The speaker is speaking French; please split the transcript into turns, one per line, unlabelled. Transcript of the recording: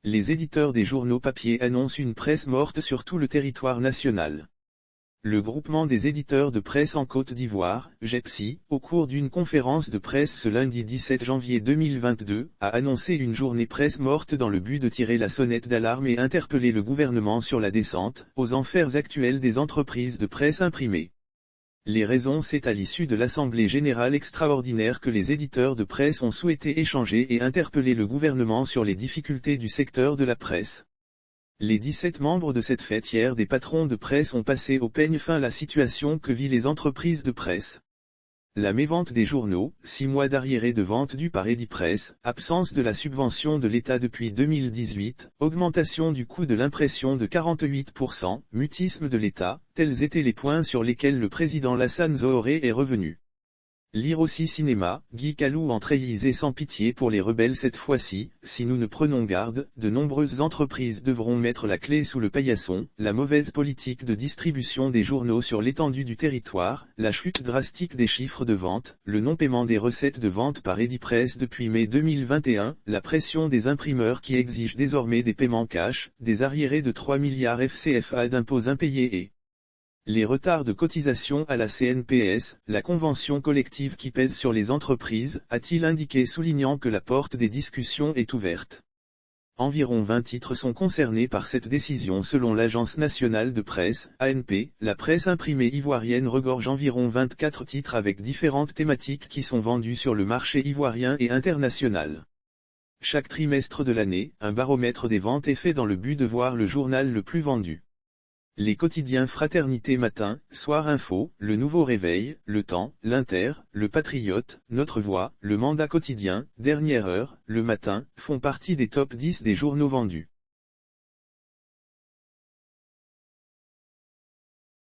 Les éditeurs des journaux papier annoncent une presse morte sur tout le territoire national. Le groupement des éditeurs de presse en Côte d'Ivoire, GEPSI, au cours d'une conférence de presse ce lundi 17 janvier 2022, a annoncé une journée presse morte dans le but de tirer la sonnette d'alarme et interpeller le gouvernement sur la descente aux enfers actuels des entreprises de presse imprimée. Les raisons, c'est à l'issue de l'Assemblée générale extraordinaire que les éditeurs de presse ont souhaité échanger et interpeller le gouvernement sur les difficultés du secteur de la presse. Les 17 membres de cette fêtière des patrons de presse ont passé au peigne fin la situation que vivent les entreprises de presse. La mévente des journaux, 6 mois d'arriérés de vente dus par Edipresse, absence de la subvention de l'État depuis 2018, augmentation du coût de l'impression de 48%, mutisme de l'État, tels étaient les points sur lesquels le président Lassane Zohoré est revenu. Lire aussi cinéma, Guy Calou entraillisé sans pitié pour les rebelles cette fois-ci, si nous ne prenons garde, de nombreuses entreprises devront mettre la clé sous le paillasson, la mauvaise politique de distribution des journaux sur l'étendue du territoire, la chute drastique des chiffres de vente, le non-paiement des recettes de vente par Edipresse depuis mai 2021, la pression des imprimeurs qui exigent désormais des paiements cash, des arriérés de 3 milliards FCFA d'impôts impayés et les retards de cotisation à la CNPS, la convention collective qui pèse sur les entreprises, a-t-il indiqué soulignant que la porte des discussions est ouverte. Environ 20 titres sont concernés par cette décision selon l'Agence nationale de presse, ANP, la presse imprimée ivoirienne regorge environ 24 titres avec différentes thématiques qui sont vendus sur le marché ivoirien et international. Chaque trimestre de l'année, un baromètre des ventes est fait dans le but de voir le journal le plus vendu. Les quotidiens Fraternité Matin, Soir Info, Le Nouveau Réveil, Le Temps, L'Inter, Le Patriote, Notre Voix, Le Mandat Quotidien, Dernière Heure, Le Matin, font partie des top 10 des journaux vendus.